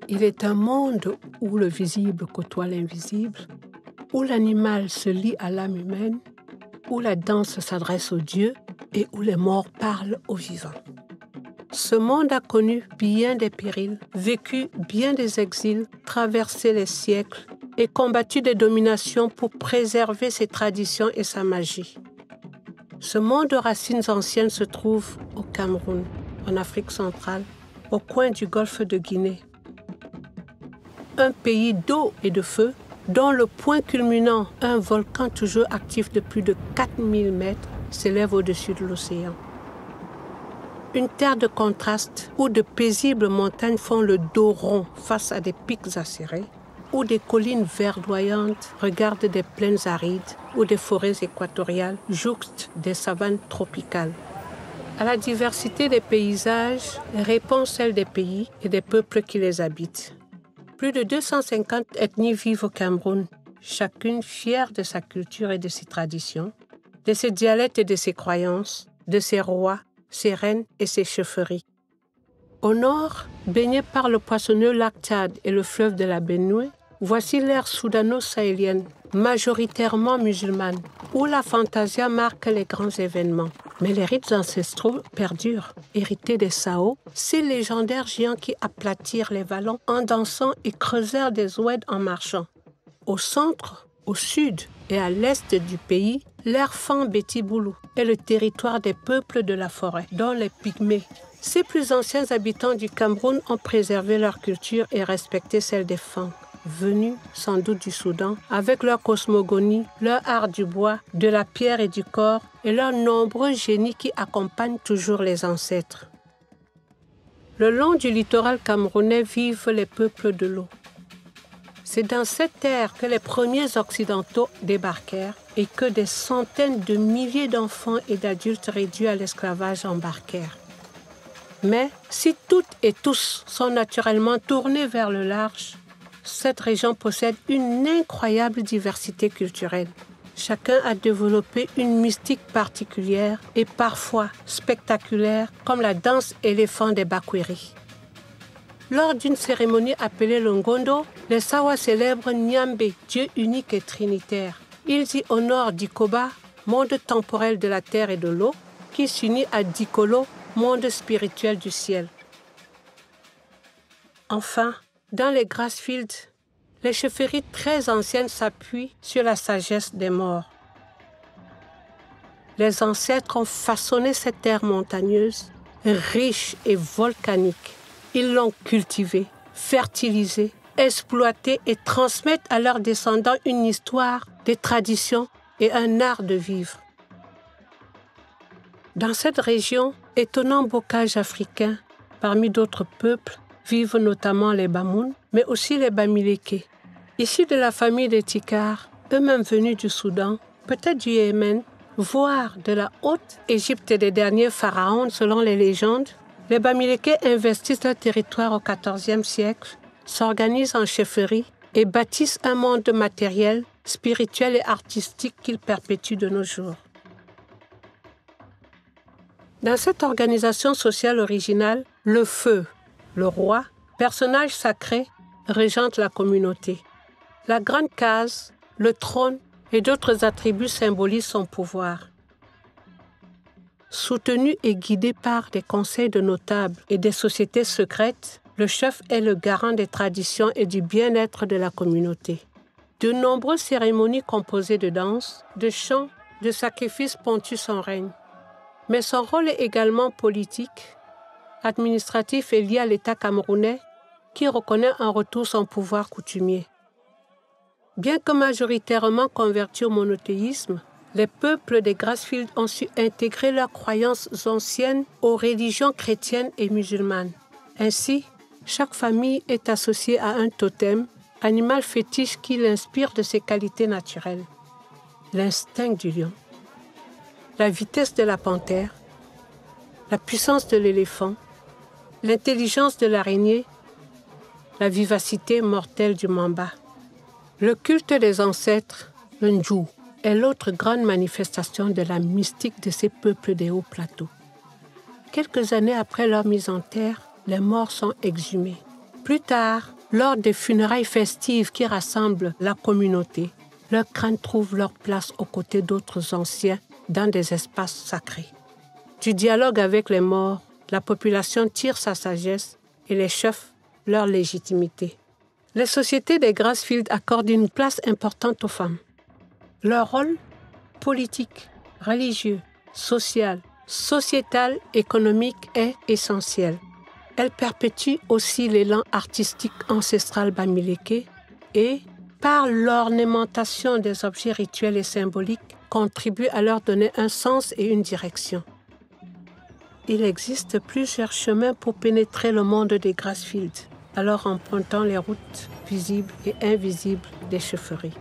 Il est un monde où le visible côtoie l'invisible, où l'animal se lie à l'âme humaine, où la danse s'adresse aux dieux et où les morts parlent aux vivants. Ce monde a connu bien des périls, vécu bien des exils, traversé les siècles et combattu des dominations pour préserver ses traditions et sa magie. Ce monde de racines anciennes se trouve au Cameroun, en Afrique centrale, au coin du golfe de Guinée. Un pays d'eau et de feu, dont le point culminant, un volcan toujours actif de plus de 4000 mètres, s'élève au-dessus de l'océan. Une terre de contraste où de paisibles montagnes font le dos rond face à des pics acérés, où des collines verdoyantes regardent des plaines arides, où des forêts équatoriales jouxtent des savanes tropicales. À la diversité des paysages répond celle des pays et des peuples qui les habitent. Plus de 250 ethnies vivent au Cameroun, chacune fière de sa culture et de ses traditions, de ses dialectes et de ses croyances, de ses rois, ses reines et ses chefferies. Au nord, baigné par le poissonneux lac Tchad et le fleuve de la Benue, voici l'ère soudano-sahélienne, majoritairement musulmane, où la fantasia marque les grands événements. Mais les rites ancestraux perdurent, hérités des Sao, ces légendaires géants qui aplatirent les vallons en dansant et creusèrent des oueds en marchant. Au centre, au sud et à l'est du pays, l'ère Fan-Béti-Boulou est le territoire des peuples de la forêt, dont les Pygmées. Ces plus anciens habitants du Cameroun ont préservé leur culture et respecté celle des Fang, venus sans doute du Soudan, avec leur cosmogonie, leur art du bois, de la pierre et du corps, et leurs nombreux génies qui accompagnent toujours les ancêtres. Le long du littoral camerounais vivent les peuples de l'eau. C'est dans cette terre que les premiers Occidentaux débarquèrent et que des centaines de milliers d'enfants et d'adultes réduits à l'esclavage embarquèrent. Mais si toutes et tous sont naturellement tournés vers le large, cette région possède une incroyable diversité culturelle. Chacun a développé une mystique particulière et parfois spectaculaire, comme la danse éléphant des Bakweri. Lors d'une cérémonie appelée le Ngondo, les Sawa célèbrent Nyambé, Dieu unique et trinitaire. Ils y honorent Dikoba, monde temporel de la terre et de l'eau, qui s'unit à Dikolo, monde spirituel du ciel. Enfin, dans les Grassfields, les chefferies très anciennes s'appuient sur la sagesse des morts. Les ancêtres ont façonné cette terre montagneuse, riche et volcanique. Ils l'ont cultivée, fertilisée, exploitée et transmettent à leurs descendants une histoire, des traditions et un art de vivre. Dans cette région, étonnant bocage africain, parmi d'autres peuples, vivent notamment les Bamoun, mais aussi les Bamileke. Issus de la famille des Tikar, eux-mêmes venus du Soudan, peut-être du Yémen, voire de la Haute-Égypte et des derniers pharaons selon les légendes, les Bamileke investissent leur territoire au XIVe siècle, s'organisent en chefferie et bâtissent un monde matériel, spirituel et artistique qu'ils perpétuent de nos jours. Dans cette organisation sociale originale, le feu, le roi, personnage sacré, régente la communauté. La grande case, le trône et d'autres attributs symbolisent son pouvoir. Soutenu et guidé par des conseils de notables et des sociétés secrètes, le chef est le garant des traditions et du bien-être de la communauté. De nombreuses cérémonies composées de danses, de chants, de sacrifices ponctuent son règne. Mais son rôle est également politique, administratif et lié à l'État camerounais qui reconnaît en retour son pouvoir coutumier. Bien que majoritairement convertis au monothéisme, les peuples des Grassfields ont su intégrer leurs croyances anciennes aux religions chrétiennes et musulmanes. Ainsi, chaque famille est associée à un totem, animal fétiche qui l'inspire de ses qualités naturelles. L'instinct du lion, la vitesse de la panthère, la puissance de l'éléphant, l'intelligence de l'araignée, la vivacité mortelle du mamba. Le culte des ancêtres, le Ndjou, est l'autre grande manifestation de la mystique de ces peuples des hauts plateaux. Quelques années après leur mise en terre, les morts sont exhumés. Plus tard, lors des funérailles festives qui rassemblent la communauté, leurs crânes trouvent leur place aux côtés d'autres anciens dans des espaces sacrés. Du dialogue avec les morts, la population tire sa sagesse et les chefs leur légitimité. Les sociétés des Grassfields accordent une place importante aux femmes. Leur rôle politique, religieux, social, sociétal, économique est essentiel. Elles perpétuent aussi l'élan artistique ancestral bamiléké et, par l'ornementation des objets rituels et symboliques, contribuent à leur donner un sens et une direction. Il existe plusieurs chemins pour pénétrer le monde des Grassfields, alors empruntant les routes visibles et invisibles des chefferies.